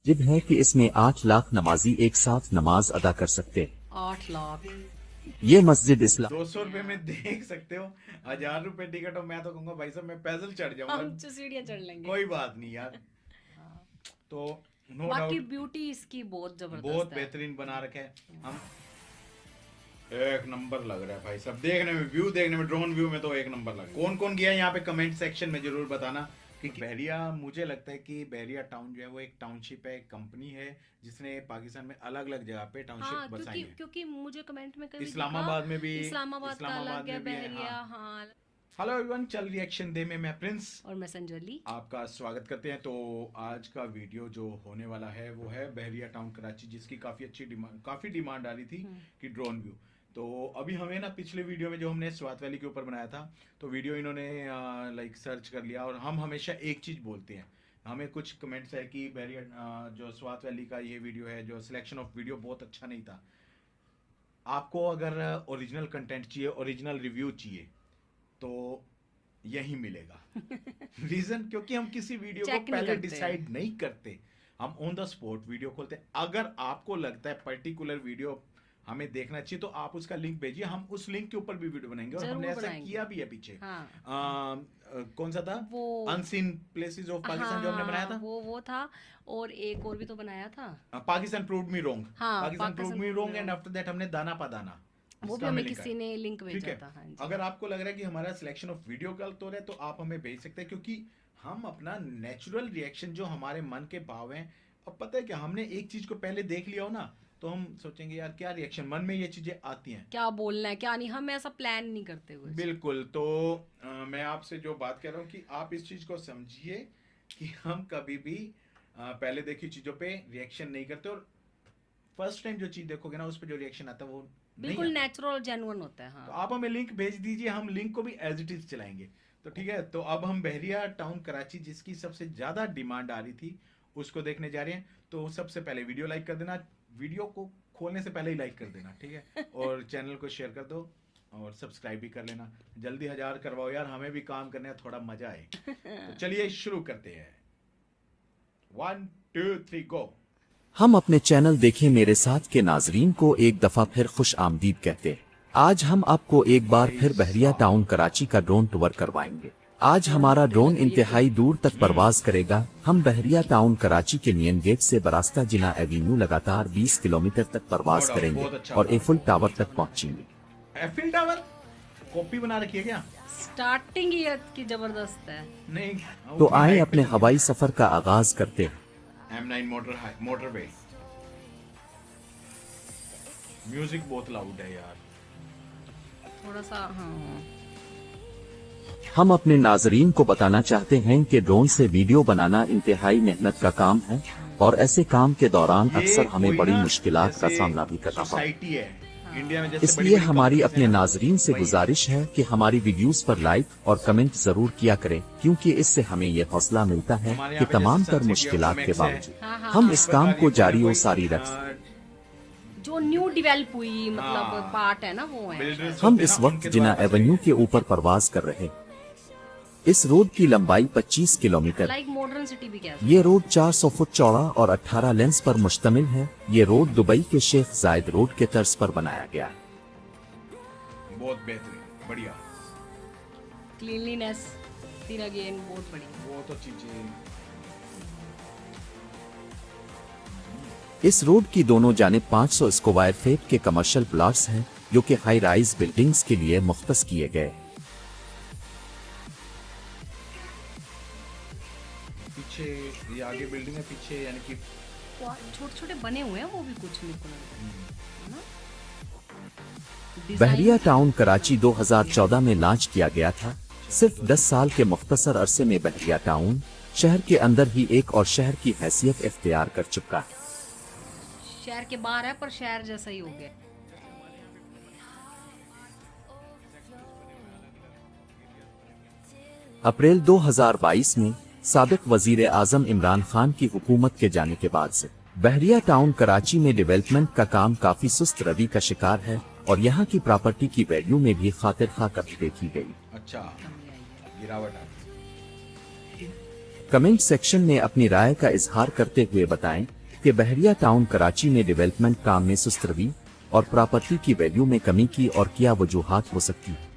मस्जिद है कि इसमें 8 लाख नमाजी एक साथ नमाज अदा कर सकते हैं। 8 लाख। ये मस्जिद इस्लाम 200 रुपए में देख सकते हो, 1000 रुपए टिकट हो। मैं तो कहूंगा भाई साहब मैं पैदल चढ़ जाऊंगा, हम सीढ़ियां चढ़ लेंगे। कोई बात नहीं यार। तो नो बाकी डाउट ब्यूटी इसकी बहुत जबरदस्त बहुत है। बेहतरीन बना रखे है। हम एक नंबर लग रहा है भाई साहब, देखने में, व्यू देखने में, ड्रोन व्यू में तो एक नंबर लग रहा है। कौन कौन गया यहाँ पे कमेंट सेक्शन में जरूर बताना कि बहरिया, मुझे लगता है कि बहरिया टाउन जो है वो एक टाउनशिप है, एक कंपनी है जिसने पाकिस्तान में अलग अलग जगह पे टाउनशिप बसाई है। क्योंकि मुझे कमेंट में कभी इस्लामाबाद में भी, इस्लामाबाद का अलग है, में भी है। बहरिया। हाँ। हाँ। हेलो एवरीवन, चल रिएक्शन दे में मैं प्रिंस और मैं संजली आपका स्वागत करते हैं। तो आज का वीडियो जो होने वाला है वो है बहरिया टाउन कराची, जिसकी काफी डिमांड आ रही थी कि ड्रोन व्यू। तो अभी हमें ना पिछले वीडियो में जो हमने स्वात वैली के ऊपर बनाया था, तो वीडियो इन्होंने लाइक सर्च कर लिया। और हम हमेशा एक चीज बोलते हैं, हमें कुछ कमेंट्स है कि बहरिया जो स्वात वैली का ये वीडियो है, जो सिलेक्शन ऑफ वीडियो बहुत अच्छा नहीं था। आपको अगर ओरिजिनल कंटेंट चाहिए, ओरिजिनल रिव्यू चाहिए, तो यही मिलेगा। रीजन क्योंकि हम किसी वीडियो को पहले डिसाइड नहीं करते, हम ऑन द स्पॉट वीडियो खोलते हैं। अगर आपको लगता है पर्टिकुलर वीडियो हमें देखना चाहिए तो आप उसका लिंक भेजिए, हम उस लिंक के ऊपर भी वीडियो बनाएंगे। और हमने ऐसा किया भी है पीछे। हाँ। कौन सा था वो अनसीन प्लेसेस ऑफ पाकिस्तान जो हमने बनाया था, वो था। और एक और भी तो बनाया था, पाकिस्तान प्रूव्ड मी रॉन्ग। हाँ, Pakistan proved me wrong and after that हमने दाना पा दाना, वो भी हमें किसी ने लिंक भेजा था। हाँ जी। अगर आपको लग रहा है कि हमारा सिलेक्शन ऑफ वीडियो गलत हो रहा है तो आप हमें भेज सकते हैं, क्योंकि हम अपना नेचुरल रिएक्शन जो हमारे मन के भाव हैं, अब पता है क्या, हमने एक चीज को पहले देख लिया हो ना, तो हम सोचेंगे यार क्या रिएक्शन, मन में ये चीजें आती हैं, क्या बोलना है क्या नहीं, हम ऐसा प्लान नहीं करते हुए। बिल्कुल। तो मैं आपसे जो बात कर रहा हूँ कि आप इस चीज को समझिए कि हम कभी भी पहले देखी चीजों पे रिएक्शन नहीं करते, और फर्स्ट टाइम जो चीज देखोगे ना उस पर जो रिएक्शन आता है वो बिल्कुल नेचुरल जेन्युइन होता है। हाँ। तो आप हमें लिंक भेज दीजिए, हम लिंक को भी एज इट इज चलाएंगे। तो ठीक है, तो अब हम बहरिया टाउन कराची, जिसकी सबसे ज्यादा डिमांड आ रही थी, उसको देखने जा रहे हैं। तो सबसे पहले वीडियो लाइक कर देना, वीडियो को खोलने से पहले ही लाइक कर देना, ठीक है। और चैनल को शेयर कर दो और सब्सक्राइब भी कर लेना। जल्दी 1000 करवाओ यार, हमें भी काम करने में थोड़ा मजा आए। तो चलिए शुरू करते हैं। 1 2 3 गो। हम अपने चैनल देखें मेरे साथ के नाजरीन को एक दफा फिर खुश आमदीद कहते हैं। आज हम आपको एक बार फिर बहरिया टाउन कराची का ड्रोन टूर करवाएंगे। आज हमारा ड्रोन इंतहाई दूर तक परवाज करेगा। हम बहरिया टाउन कराची के मेन गेट से बरास्ता जिना एवेन्यू लगातार 20 किलोमीटर तक परवाज करेंगे और एफिल टावर तक पहुंचेंगे। एफिल टावर कॉपी बना रखी है क्या? स्टार्टिंग ही की जबरदस्त है। नहीं तो आए अपने हवाई सफर का आगाज करते हैं। M9 motorway. म्यूजिक बहुत लाउड है यार, थोड़ा सा। हाँ। हम अपने नाजरीन को बताना चाहते हैं कि ड्रोन से वीडियो बनाना इंतहाई मेहनत का काम है, और ऐसे काम के दौरान अक्सर हमें बड़ी मुश्किलात का सामना भी करना पड़ता है। इंडिया में जैसे इसलिए हमारी अपने नाजरीन से गुजारिश है कि हमारी वीडियोस पर लाइक और कमेंट जरूर किया करें, क्योंकि इससे हमें ये हौसला मिलता है कि तमाम तर मुश्किलात के बावजूद हम इस काम को जारी और सारी रखें। जो न्यू डेवलप हुई मतलब पार्ट है ना, वो है। हम इस वक्त जिना एवेन्यू के ऊपर परवाज कर रहे हैं। इस रोड की लंबाई 25 किलोमीटर। लाइक मॉडर्न सिटी भी कह सकते। ये रोड 400 फुट चौड़ा और 18 लेन्स पर मुश्तमिल है। ये रोड दुबई के शेख जायद रोड के तर्ज पर बनाया गया है। बहुत बेहतरीन, बढ़िया। क्लीनलीनेस तीन अगेन बहुत बढ़िया, बहुत अच्छी चीज। इस रोड की दोनों जानिब 500 स्क्वायर फीट के कमर्शियल प्लॉट्स हैं, जो कि हाई राइज बिल्डिंग्स के लिए मुख्तस किए गए। पीछे ये आगे बिल्डिंग है, पीछे यानी कि छोटे छोटे बने हुए हैं, वो भी कुछ नहीं है। बहरिया टाउन कराची 2014 में लॉन्च किया गया था। सिर्फ 10 साल के मुख्तसर अरसे में बहरिया टाउन शहर के अंदर ही एक और शहर की हैसियत इख्तियार कर चुका है। शहर के बाहर है पर शहर जैसा ही हो गया। अप्रैल 2022 में साबिक वजीर आजम इमरान खान की हुकूमत के जाने के बाद से बहरिया टाउन कराची में डेवलपमेंट का काम काफी सुस्त रवि का शिकार है, और यहाँ की प्रॉपर्टी की वैल्यू में भी खातिर खा कमी देखी गई। अच्छा, गिरावट है। कमेंट सेक्शन में अपनी राय का इजहार करते हुए बताएं कि बहरिया टाउन कराची में डेवलपमेंट काम में सुस्त रवि और प्रॉपर्टी की वैल्यू में कमी की और क्या वजूहात हो सकती है।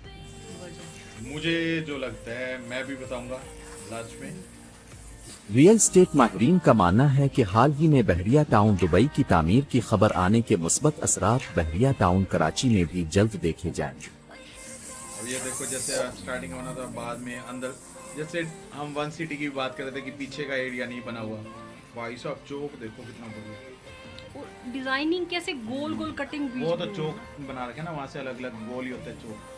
मुझे जो लगता है मैं भी बताऊंगा लास्ट में। रियल एस्टेट माहिरीन का मानना है कि हाल ही में बहरिया टाउन दुबई की तामीर की खबर आने के मुस्बत असरात बहरिया टाउन कराची में भी जल्द देखे जाएंगे। अब ये देखो जैसे स्टार्टिंग होना था, बाद में अंदर जैसे हम वन सिटी की बात कर रहे थे कि पीछे का एरिया नहीं बना हुआ। भाई साहब चौक देखो कितना बढ़िया, डिजाइनिंग कैसे गोल गोल कटिंग बीच वो तो में। चौक बना रखे ना, वहाँ से अलग अलग गोल ही होता है चौक।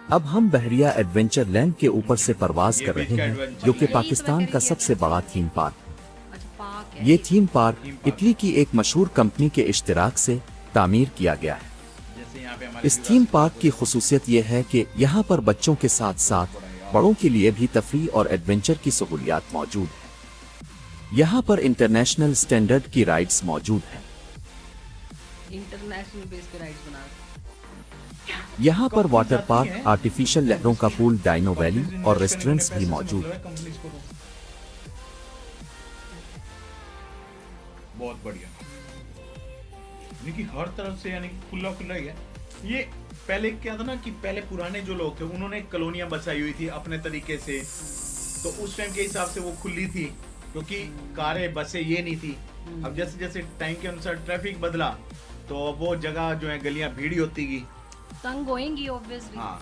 अब हम बहरिया एडवेंचर लैंड के ऊपर से परवाज ये कर बीच रहे का हैं, एडवेंचर जो कि लैंड। पाकिस्तान का सबसे बड़ा थीम पार्क है। अच्छा पार्क है। ये theme park theme park. Italy की एक मशहूर कंपनी के इश्तिराक से तामीर किया गया है। जैसे यहाँ पे हमारे इस थीम पार्क की खुसूसियत ये है कि यहाँ पर बच्चों के साथ साथ बड़ों के लिए भी तफरी और एडवेंचर की सहूलियात मौजूद है। यहाँ पर इंटरनेशनल स्टैंडर्ड की राइड्स मौजूद हैं। इंटरनेशनल बेस पे राइड्स बना रहे यहाँ पर वाटर आती पार्क, हैं। आर्टिफिशियल लहरों का पूल, डायनो वैली और रेस्टोरेंट्स भी मौजूद हैं। कंपनीज को बहुत बढ़िया, यानी कि हर तरफ से यानी खुला खुला ही है। ये पहले क्या था ना कि पहले पुराने जो लोग थे उन्होंने कॉलोनियां बसाई हुई थी अपने तरीके से, तो उस टाइम के हिसाब से वो खुली थी क्योंकि कारें बसें ये नहीं थी। अब जैसे जैसे टाइम के अनुसार ट्रैफिक बदला तो अब वो जगह जो है गलियां भीड़ी होती गई। तंग होएंगी ऑब्वियसली। हाँ,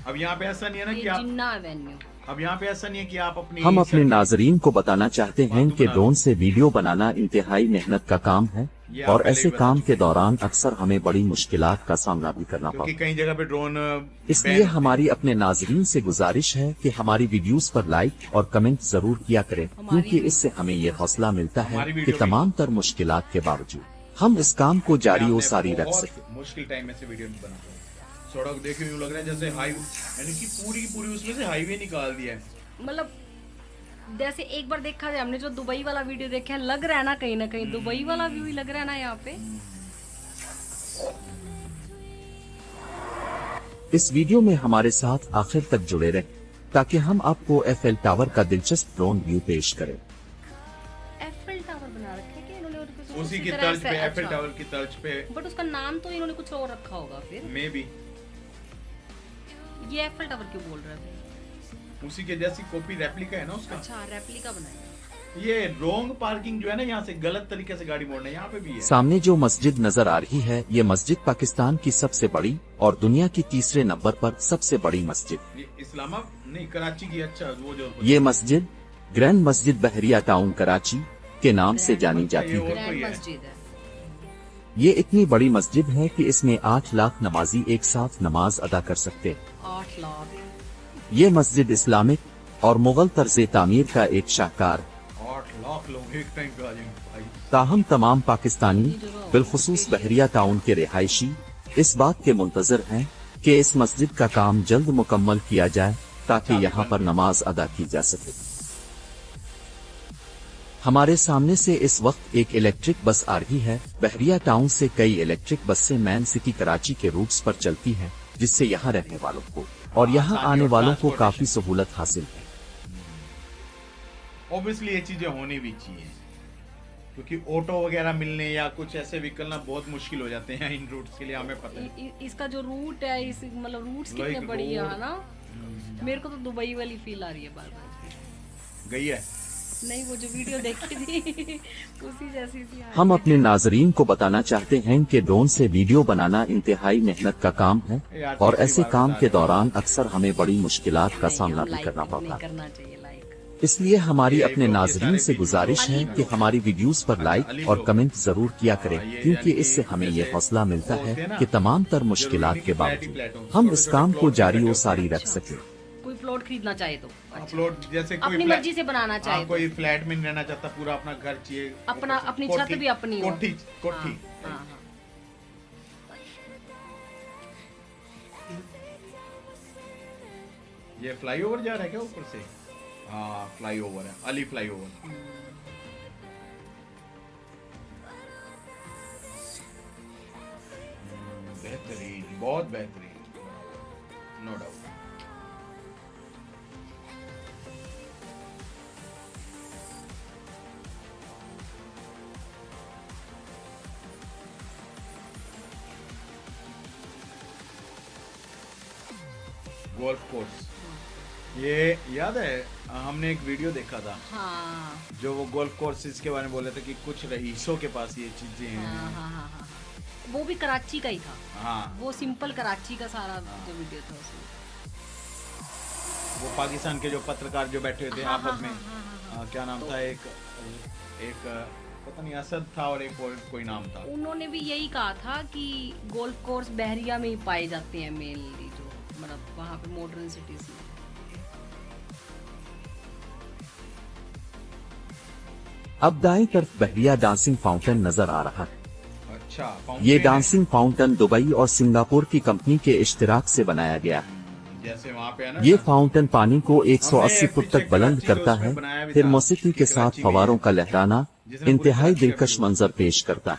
अब यहाँ पे ऐसा नहीं है ना कि ये आप, जिन्ना एवेन्यू। अब यहाँ पे ऐसा नहीं है कि आप अपनी हम अपने नाजरीन को बताना चाहते हैं फालतू कि बना ड्रोन से वीडियो बनाना इंतहाई मेहनत का काम है ये आप और पहले ऐसे ही बता काम चुके के दौरान अक्सर हमें बड़ी मुश्किलात का सामना भी करना क्योंकि पड़ता है। कई जगह पे ड्रोन इसलिए हमारी अपने नाजरीन से गुजारिश है कि हमारी वीडियोस पर लाइक और कमेंट जरूर किया करें, क्योंकि इससे हमें ये हौसला मिलता है हमारी कि वीडियो तमाम तर मुश्किलात के बावजूद हम इस काम को जारी और सारी रख सकें। मुश्किल टाइम में से वीडियो नहीं बना पाए। सड़क देखे यूं लग रहा है जैसे हाईवे, यानी कि पूरी की पूरी उसमें से हाईवे निकाल दिया है। मतलब जैसे एक बार देखा जाए, हमने जो दुबई वाला वीडियो देखा है, लग रहा है ना कहीं दुबई वाला व्यू ही लग रहा है ना यहाँ पे। इस वीडियो में हमारे साथ आखिर तक जुड़े रहें ताकि हम आपको एफएल टावर का दिलचस्प ड्रोन व्यू पेश करें। एफएल टावर बना रखे कि इन्होंने और कुछ उसी की तरह तर्ज से। पे, एफएल अच्छा। टावर की तर्ज पे बट उसका नाम तो इन्होंने कुछ और रखा होगा फिर। मे भी ये एफएल टावर क्यों बोल रहे थे? उसी के जैसी कॉपी रेप्लिका है ना उसका। अच्छा रेप्लिका बनाया। ये रॉन्ग पार्किंग जो है ना, यहाँ से गलत तरीके से गाड़ी मोड़ना, यहाँ पे भी है। सामने जो मस्जिद नजर आ रही है, ये मस्जिद पाकिस्तान की सबसे बड़ी और दुनिया की तीसरे नंबर पर सबसे बड़ी मस्जिद। ये इस्लामाबाद नहीं, कराची की। अच्छा वो जो ये मस्जिद ग्रैंड मस्जिद बहरिया टाउन कराची के नाम से जानी जाती ये है। और ग्रैंड कोई है? मस्जिद है। ये इतनी बड़ी मस्जिद है कि इसमें 8 लाख नमाजी एक साथ नमाज अदा कर सकते हैं। 8 लाख। ये मस्जिद इस्लामिक और मुगल तर्ज तामीर का एक शाहकार है। 8 लाख लोग एक टाइम पे आ जाएंगे भाई। ताहम तमाम पाकिस्तानी बिलखुसूस बहरिया टाउन के रिहायशी इस बात के मुंतजर हैं कि इस मस्जिद का काम जल्द मुकम्मल किया जाए ताकि यहाँ पर नमाज अदा की जा सके। हमारे सामने से इस वक्त एक इलेक्ट्रिक बस आ रही है। बहरिया टाउन से कई इलेक्ट्रिक बसें मैन सिटी कराची के रूट्स पर चलती हैं, जिससे यहाँ रहने वालों को और यहाँ आसानी आने और वालों को ट्रांसपोर्टेशन। काफी सहूलत हासिल है। ऑब्वियसली ये चीजें होनी भी चाहिए क्योंकि ऑटो वगैरह मिलने या कुछ ऐसे व्हीकल ना बहुत मुश्किल हो जाते हैं इन रूट्स के लिए, हमें पता है। इसका जो रूट है, इस मतलब रूट्स Like कितने बढ़िया road। है ना। मेरे को तो दुबई वाली फील आ रही है बार बार। गई है नहीं, वो जो वीडियो देखी थी उसी जैसी सी आ हम रही अपने नाजरीन को बताना चाहते हैं कि ड्रोन से वीडियो बनाना इंतहाई मेहनत का काम है यार, और तीसरी ऐसे बार काम बता के रहे हो। दौरान अक्सर हमें बड़ी मुश्किलात का नहीं, सामना हम भी like करना नहीं पड़ता है। करना चाहिए लाइक। इसलिए हमारी ये अपने लोग ये नाजरीन सारे से वीडियो गुजारिश है अली कि हमारी वीडियोस पर अली लाइक और लोग। कमेंट जरूर किया करें, ये क्योंकि यानी इससे कि हमें ये जैसे हौसला मिलता वो होते हैं है ना, कि तमाम तर जरूरी मुश्किलात नहीं के कि फ्लैट ही बावजूद फ्लैट हो, हम छोटे इस छोटे काम को प्लॉट जारी में और बैठे सारी होते रख सकें। कोई प्लॉट खरीदना चाहे तो प्लॉट जैसे कोई अपनी फ्लैट- मर्जी से बनाना चाहे हाँ, कोई फ्लैट में नहीं रहना चाहता, पूरा अपना घर चाहिए, अपना अपनी कोठी- छत भी अपनी हो। कोठी कोठी। हाँ, हाँ, हाँ। ये फ्लाईओवर जा रहा है क्या ऊपर से? हाँ फ्लाईओवर है, अली फ्लाईओवर। बेहतरीन, बहुत बेहतरीन, नो डाउट। Golf course. ये याद है हमने एक वीडियो देखा था हाँ जो वो गोल्फ कोर्सेज के बारे में बोले थे कि कुछ रईसों के पास ये चीजें हैं। हाँ हाँ हाँ हाँ, वो भी कराची का ही था। हाँ वो सिंपल कराची का सारा जो वीडियो था उसमें। वो पाकिस्तान के जो पत्रकार जो बैठे हुए थे हाँ, आपस हाँ, में, हाँ, हाँ, हाँ। क्या नाम था, एक पता नहीं असद था और एक और कोई नाम था। उन्होंने भी यही कहा था कि गोल्फ कोर्स बहरिया में ही पाए जाते हैं मेनली, जो मतलब वहाँ पे मॉडर्न सिटीज में। अब दाएं तरफ बहरिया डांसिंग फाउंटेन नजर आ रहा है। अच्छा, ये फाउंटेन है। डांसिंग फाउंटेन दुबई और सिंगापुर की कंपनी के इश्तिराक से बनाया गया है। जैसे वहाँ पे है ना, ये फाउंटेन पानी को 180 हमने फुट पीछे तक बुलंद कराची तो करता उसमें है, बनाया भी फिर था मौसीकी कि के साथ कराची में फवारों का लहराना जिसने पूरी इंतहाई कराची का दिलकश व्यू। मंजर पेश करता है।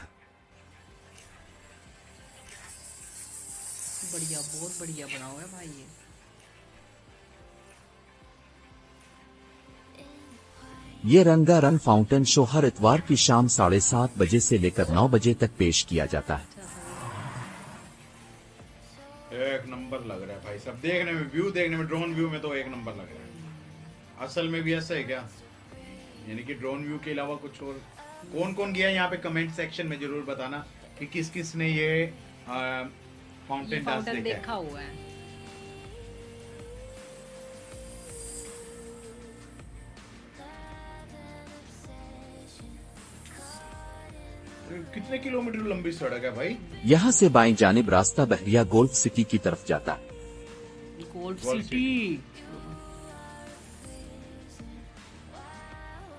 बढ़िया, बहुत बढ़िया बना हुआ है भाई ये। ये रंगारंग फाउंटेन शो हर इतवार की शाम 7:30 बजे से लेकर 9 बजे तक पेश किया जाता है। एक नंबर लग रहा है भाई, सब देखने में, व्यू देखने में, ड्रोन व्यू में तो एक नंबर लग रहा है। असल में भी ऐसा है क्या, यानी कि ड्रोन व्यू के अलावा कुछ और कौन कौन गया यहाँ पे कमेंट सेक्शन में जरूर बताना कि किस किस ने ये फाउंटेन डांस फाउंटेन देखा देखा है। हुआ है। कितने किलोमीटर लंबी सड़क है भाई? यहाँ से बाईं जानिब रास्ता बहरिया गोल्फ सिटी की तरफ जाता है। Golf golf city.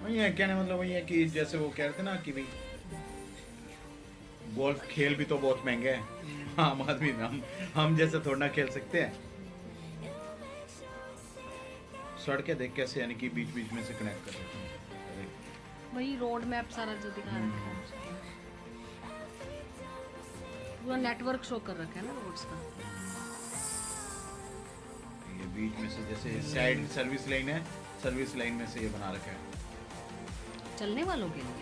वही है, कहने मतलब वही है कि जैसे वो कह रहे थे ना कि भाई गोल्फ खेल भी तो बहुत महंगे है, आम आदमी हम जैसे थोड़ा ना खेल सकते हैं। सड़कें देख कैसे, यानी कि बीच बीच में से कनेक्ट कर रहे हैं। वही रोड मैप सारा जो दिखा रखा है, पूरा नेटवर्क शो कर रखा है ना रोड्स का। ये बीच में से जैसे साइड सर्विस लाइन है, सर्विस लाइन में से ये बना रखा है। चलने वालों के लिए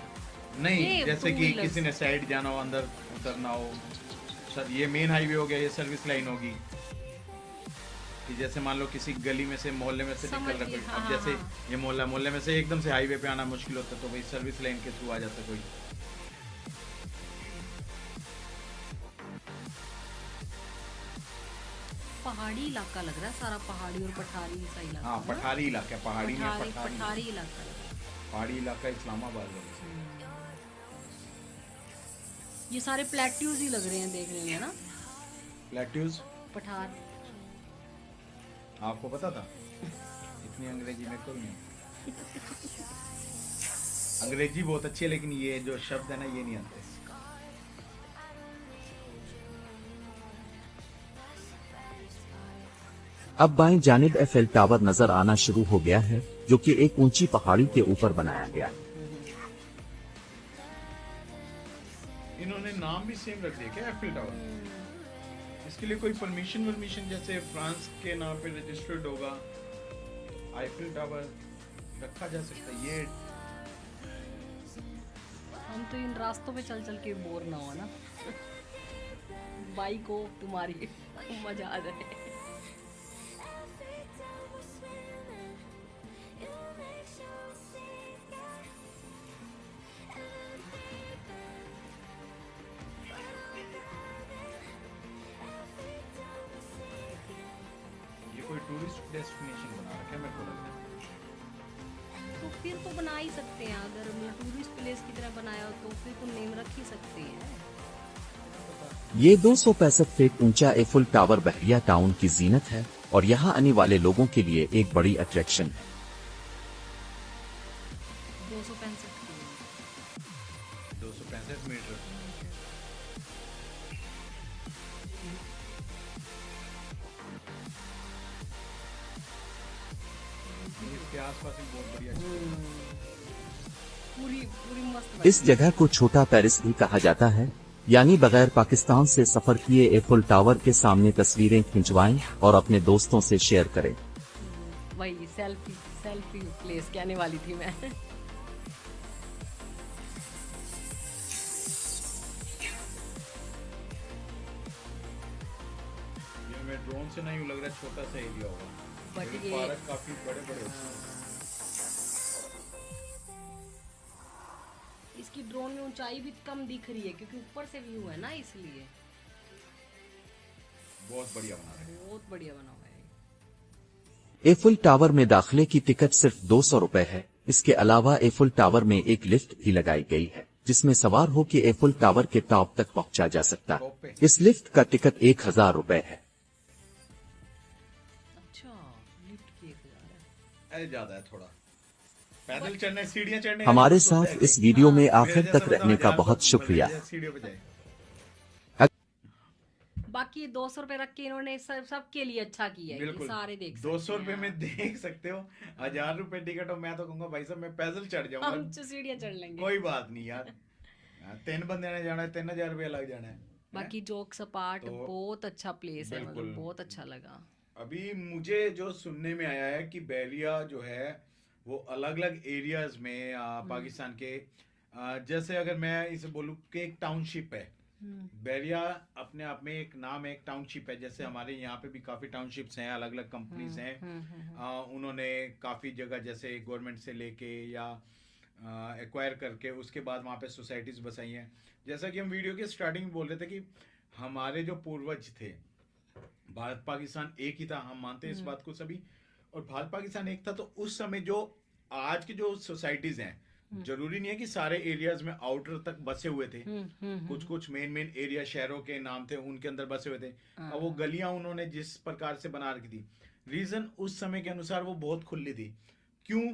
नहीं, ये जैसे two कि wheelers। किसी ने साइड जाना हो, अंदर उतरना हो। सर ये मेन हाईवे हो गया, ये सर्विस लाइन होगी कि जैसे मान लो किसी गली में से, मोहल्ले में से समझ निकल रहा गई, कोई, हाँ, अब जैसे हाँ। ये मोहल्ले में से एकदम से हाईवे पे आना मुश्किल होता है, तो भाई सर्विस लाइन के थ्रू आ जाता है कोई। पहाड़ी इलाका लग रहा है सारा, पहाड़ी और पठारी सा इलाका। हाँ, पठारी इलाका, पहाड़ी नहीं है, पठारी पठारी इलाका लग रहा है। पहाड़ी इलाका इस्लामाबाद में। ये सारे प्लेट्यूज ही लग रहे हैं देखने में ना, प्लेट्यूज पठार। आपको पता था? इतनी अंग्रेजी में कोई नहीं। अंग्रेजी बहुत अच्छी है, लेकिन ये जो शब्द है ना, ये नहीं आते। अब बाईं जानिब एफएल टावर नजर आना शुरू हो गया है, जो कि एक ऊंची पहाड़ी के ऊपर बनाया गया है। इन्होंने नाम भी सेम रख दिया क्या, एफिल टावर? इसके लिए कोई परमिशन जैसे फ्रांस के नाम पे रजिस्टर्ड होगा, आईफिल टावर रखा जा सकता है। ये हम तो इन रास्तों पे चल चल के बोर ना हो ना, बाइक हो तुम्हारी, मजा आ जाए। ये कोई टूरिस्ट डेस्टिनेशन बना रखा है मेरे को लगता है। तो फिर तो बना ही सकते हैं, अगर टूरिस्ट प्लेस की तरह बनाया हो तो फिर तो नेम रख ही सकते हैं। ये 265 फीट ऊंचा एफिल टावर बहरिया टाउन की जीनत है और यहाँ आने वाले लोगों के लिए एक बड़ी अट्रैक्शन है। 265 मीटर। इसके आसपास भी बहुत बढ़िया चीज़ है। पूरी पूरी मस्त इस जगह को छोटा पेरिस भी कहा जाता है, यानी बगैर पाकिस्तान से सफर किए एफिल टावर के सामने तस्वीरें खिंचवाएं और अपने दोस्तों से शेयर करें। वही सेल्फी प्लेस कहने वाली थी मैं। ये मैं ड्रोन से नहीं लग रहा छोटा सा एरिया होगा, बट लेकिन ये पार्क काफी बड़े बड़े होते हैं। इसकी ड्रोन में ऊंचाई भी कम दिख रही है क्योंकि ऊपर से व्यू है ना, इसलिए बहुत बढ़िया बना रहे हैं। बहुत बढ़िया बना हुआ है। एफिल टावर में दाखिले की टिकट सिर्फ 200 रुपए है। इसके अलावा एफिल टावर में एक लिफ्ट भी लगाई गई है जिसमें सवार हो के एफिल टावर के टॉप तक पहुंचा जा सकता टॉप पे? है। इस लिफ्ट का टिकट 1000 रुपए है। अच्छा, लिफ्ट की 1000 है। अरे ज्यादा है थोड़ा, पैदल चढ़ने सीढ़ियां चढ़ने हमारे का साथ है इस वीडियो में मेरे आखिर जैसा तक बंदा रहने का 1000 बहुत शुक्रिया। सीढ़ियों पे जाए। बाकी ये 200 रुपए रख के इन्होंने सबके लिए अच्छा किया है, बिल्कुल, ये सारे देख 200 रुपए हैं। में देख सकते हो, 1000 रुपए टिकट हो। मैं तो कहूंगा भाई साहब मैं पैदल चढ़ हम जाऊंगा, सीढ़ियां चढ़ लेंगे। कोई बात नहीं यार। 3 बंदे ने जाना है, 3000 रुपया लग जाना है। बाकी जोक्स अपार्ट तो बहुत अच्छा प्लेस है, बिल्कुल। मतलब बहुत अच्छा लगा। अभी मुझे जो सुनने में आया है कि बहरिया जो है वो अलग अलग एरियाज में पाकिस्तान के, जैसे अगर मैं इसे बोलूँ कि एक टाउनशिप है बहरिया, अपने आप में एक नाम है, एक टाउनशिप है। जैसे हमारे यहाँ पे भी काफी टाउनशिप्स हैं, अलग अलग कंपनीज हैं। उन्होंने काफी जगह जैसे गवर्नमेंट से लेके या एक्वायर करके उसके बाद वहाँ पे सोसाइटीज बसाई हैं। जैसा कि हम वीडियो के स्टार्टिंग में बोल रहे थे कि हमारे जो पूर्वज थे, भारत पाकिस्तान एक ही था, हम मानते हैं इस बात को सभी, और भारत पाकिस्तान एक था। तो उस समय जो आज की जो सोसाइटीज हैं, जरूरी नहीं है कि सारे एरियाज में आउटर तक बसे हुए थे, कुछ कुछ मेन एरिया शहरों के नाम थे उनके अंदर बसे हुए थे। अब वो गलियां उन्होंने जिस प्रकार से बना रखी थी, रीजन उस समय के अनुसार वो बहुत खुली थी। क्यों?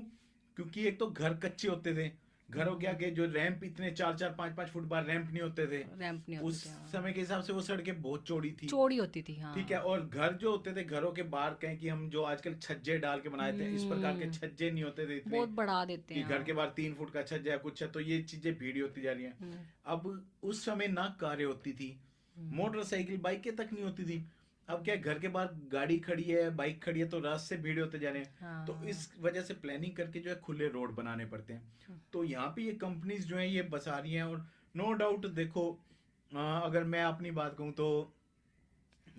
क्योंकि एक तो घर कच्चे होते थे, घरों के आगे जो रैंप इतने 4-4 5-5 फुट बार रैंप नहीं होते थे, रैंप नहीं उस होती थी, हाँ। समय के हिसाब से वो सड़कें बहुत चौड़ी थी, चौड़ी होती थी, हाँ। ठीक है। और घर जो होते थे, घरों के बाहर कहें कि हम जो आजकल छज्जे डाल के बनाए थे, इस प्रकार के छज्जे नहीं होते थे इतने, बहुत बढ़ा देते कि हैं, घर के बाहर 3 फुट का छज्जा है कुछ है, तो ये चीजें भीड़ी होती जा रही हैं। अब उस समय ना कारें होती थी, मोटरसाइकिल बाइकें तक नहीं होती थी। अब क्या है, घर के बाहर गाड़ी खड़ी है, बाइक खड़ी है, तो रास्ते भीड़ होते जा रहे हैं। हाँ। तो इस वजह से प्लानिंग करके जो है खुले रोड बनाने पड़ते हैं। तो यहाँ पे ये कंपनीज जो है ये बसा रही हैं। और नो डाउट देखो, अगर मैं अपनी बात कहूँ तो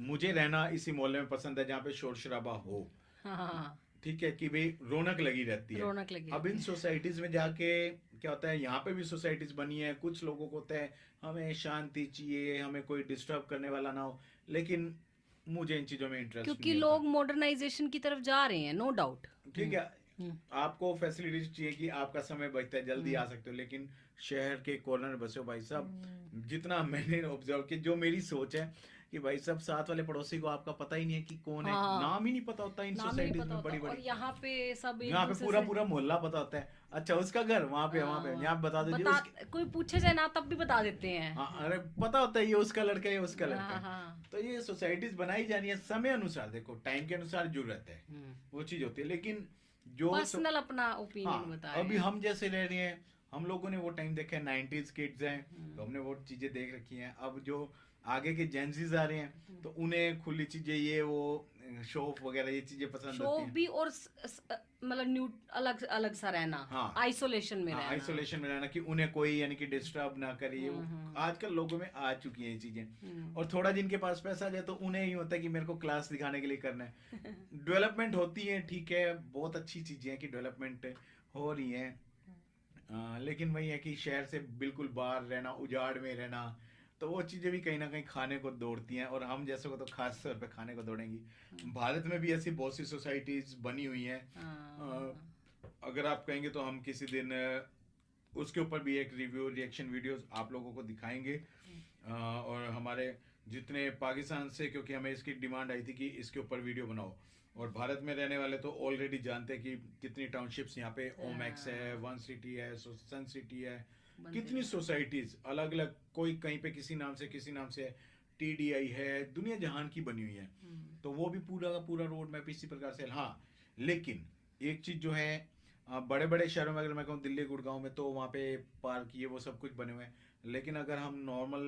मुझे रहना इसी मोहल्ले में पसंद है जहाँ पे शोर शराबा हो, हाँ, ठीक है, कि भाई रौनक लगी रहती है। रौनक लगी अब इन सोसाइटीज में जाके क्या होता है, यहाँ पे भी सोसाइटीज बनी है, कुछ लोगों को होता है हमें शांति चाहिए, हमें कोई डिस्टर्ब करने वाला ना हो, लेकिन मुझे इन चीजों में इंटरेस्ट क्योंकि नहीं लोग मॉडर्नाइजेशन की तरफ जा रहे हैं, नो डाउट। ठीक है। आपको फैसिलिटीज चाहिए कि आपका समय बचता है, जल्दी आ सकते हो, लेकिन शहर के कॉर्नर बसे हो भाई साहब, जितना मैंने ऑब्जर्व किया, जो मेरी सोच है कि भाई साहब साथ वाले पड़ोसी को आपका पता ही नहीं है कि कौन है, हाँ। नाम ही नहीं पता होता इन नाम ही नहीं सोसाइटीज पता में बड़ी होता, और बड़ी। यहाँ पे सब एक यहाँ पे दूसरे पूरा से- पूरा मोहल्ला पता होता है, अच्छा उसका घर वहाँ पे वहाँ पे, यहाँ बता दो जी कोई पूछे जाए ना तब भी बता देते हैं। हाँ, अरे पता होता है ये उसका लड़का है, ये उसका लड़का हाँ, है। हाँ। तो ये सोसाइटीज बनाई जा रही है समय अनुसार, देखो टाइम के अनुसार जरूरत है, वो चीज होती है। लेकिन जो पर्सनल अपना ओपिनियन बता रहे अभी हैं। हम जैसे रह रहे हैं, हम लोगों ने वो टाइम देखा है, 90s किड्स हैं, तो हमने वो चीजें देख रखी हैं। अब जो आगे के जेंजीज आ रहे हैं तो उन्हें खुली चीजें, ये वो शोफ वगैरह ये चीजें पसंद शो होती हैं। भी, और मतलब न्यू अलग अलग सा रहना, हाँ। आइसोलेशन में रहना। आइसोलेशन में रहना, कि उन्हें कोई यानी कि डिस्टर्ब ना करे। ये आजकल लोगों में आ चुकी हैं ये चीजें। और थोड़ा जिनके पास पैसा जाए तो उन्हें ही होता है कि मेरे को क्लास दिखाने के लिए करना है। डेवलपमेंट होती है, ठीक है, बहुत अच्छी चीजें हैं कि डेवलपमेंट हो रही है, लेकिन वही है कि शहर से बिल्कुल बाहर रहना, उजाड़ में रहना, तो वो चीजें भी कहीं ना कहीं खाने को दौड़ती हैं, और हम जैसे को तो खास तौर पे खाने को दौड़ेंगी। भारत में भी ऐसी बहुत सी सोसाइटीज बनी हुई हैं। अगर आप कहेंगे तो हम किसी दिन उसके ऊपर भी एक रिव्यू रिएक्शन वीडियोस आप लोगों को दिखाएंगे। और हमारे जितने पाकिस्तान से, क्योंकि हमें इसकी डिमांड आई थी कि इसके ऊपर वीडियो बनाओ, और भारत में रहने वाले तो ऑलरेडी जानते हैं कि कितनी टाउनशिप्स यहाँ पे, ओमैक्स है, वन सिटी है, सन सिटी है, कितनी सोसाइटीज अलग अलग, कोई कहीं पे किसी नाम से है, TDI है, दुनिया जहान की बनी हुई है। तो वो भी पूरा का पूरा रोड मैप इसी प्रकार से। हाँ, लेकिन एक चीज जो है, बड़े बड़े शहरों में अगर मैं कहूँ दिल्ली गुड़गांव में, तो वहाँ पे पार्क ये वो सब कुछ बने हुए हैं, लेकिन अगर हम नॉर्मल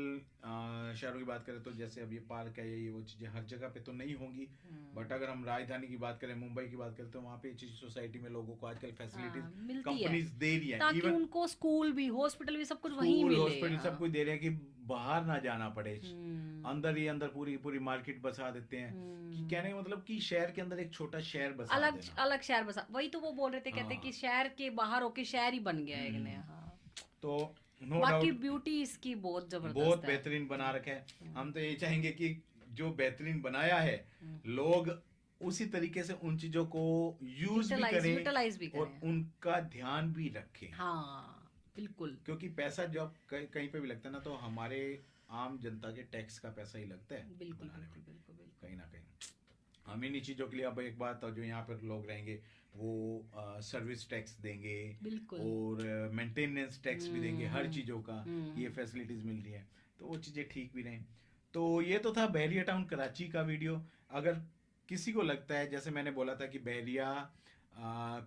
शहरों की बात करें तो जैसे अब ये पार्क है ये वो चीजें हर जगह पे तो नहीं होंगी, बट अगर हम राजधानी की बात करें, मुंबई की बात करें, तो वहाँ पे ये चीज सोसाइटी में लोगों को आजकल फैसिलिटीज मिलती है कंपनीज दे रही है, ताकि इवन उनको स्कूल भी हॉस्पिटल भी सब कुछ वहीं स्कूल मिले। हॉस्पिटल सब हाँ। कुछ दे रहे हैं कि बाहर ना जाना पड़े, अंदर ही अंदर पूरी पूरी मार्केट बसा देते हैं। कि कहने का मतलब कि शहर के अंदर एक छोटा शहर बसा अलग देना। अलग शहर बसा, वही तो वो बोल रहे थे, कहते हाँ। कि शहर के बाहर होके शहर ही बन गया एक नया। हाँ। तो नो बाकी डाउट ब्यूटी इसकी बहुत जबरदस्त बहुत है। बेहतरीन बना रखा है। हम तो यही चाहेंगे कि जो बेहतरीन बनाया है लोग उसी तरीके से उन चीजों को यूज भी यूटिलाइज भी करें और करें। उनका ध्यान भी रखें। हाँ बिल्कुल। क्योंकि पैसा जब कहीं पे भी लगता है ना, तो हमारे आम जनता के टैक्स का पैसा ही लगता है बिल्कुल बनाने में। बिल्कुल बिल्कुल बिल्कुल। कहीं ना कहीं हम इन्हीं चीजों के लिए, अब एक बात जो यहाँ पर लोग रहेंगे वो सर्विस टैक्स देंगे बिल्कुल। और मेंटेनेंस टैक्स भी देंगे, हर चीजों का ये फैसिलिटीज मिल रही है, तो वो चीजें ठीक भी रहें। तो ये तो था बहरिया टाउन कराची का वीडियो। अगर किसी को लगता है, जैसे मैंने बोला था कि बहरिया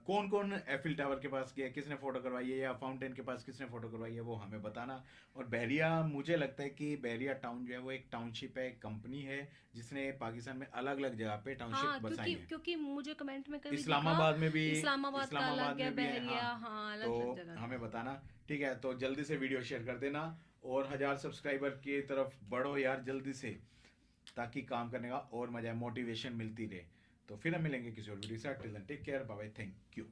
कौन कौन एफिल टावर के पास गया, किसने फोटो करवाई है, या फाउंटेन के पास किसने फोटो करवाई है, वो हमें बताना। और बहरिया, मुझे लगता है कि बहरिया टाउन जो है वो एक टाउनशिप है, एक कंपनी है जिसने पाकिस्तान में अलग अलग जगह पे टाउनशिप हाँ, बसाई है। क्योंकि मुझे कमेंट में कभी इस्लामाबाद में भी, इस्लामाबाद का अलग है, में भी है। बहरिया, हाँ, हाँ अलग तो अलग जगह। हमें बताना, ठीक है। तो जल्दी से वीडियो शेयर कर देना और 1000 सब्सक्राइबर की तरफ बढ़ो यार जल्दी से, ताकि काम करने का और मजा, मोटिवेशन मिलती रहे। तो फिर हम मिलेंगे किसी और वीडियो से। Till then take care, bye bye, thank you.